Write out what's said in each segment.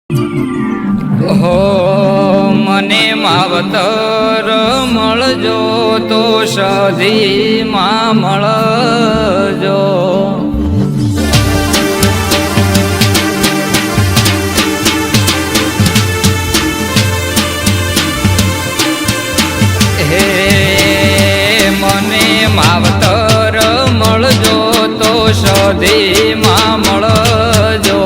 હો મને માવતર મળજો તો સધીમાં મળજો. હે મને માવતર મળજો તો સધીમાં મળજો.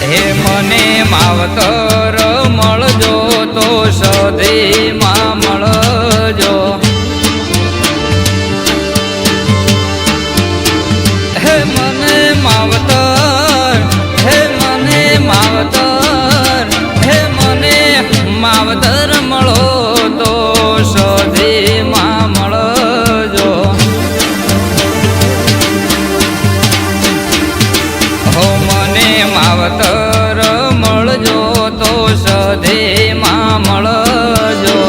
હે મને માવતર મળજો તો સધીમાં મળજો. હે મને માવતર, હે મને માવતર, હે મને માવતર મળો તો સધીમાં મળજો. હો મને માવતર મળજો તો સધીમાં મળજો.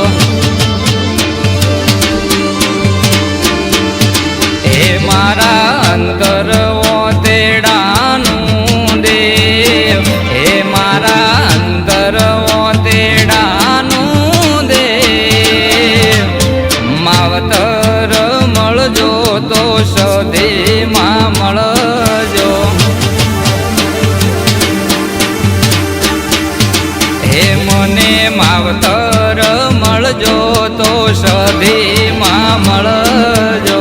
હે મારા અંતર ઓતેડાનું દેવ, હે મારા અંતર ઓતેડાનું દેવ, માવતર મળજો તો સધીમાં મળજો. હે મને માવતર મળજો તો સધીમાં મળજો.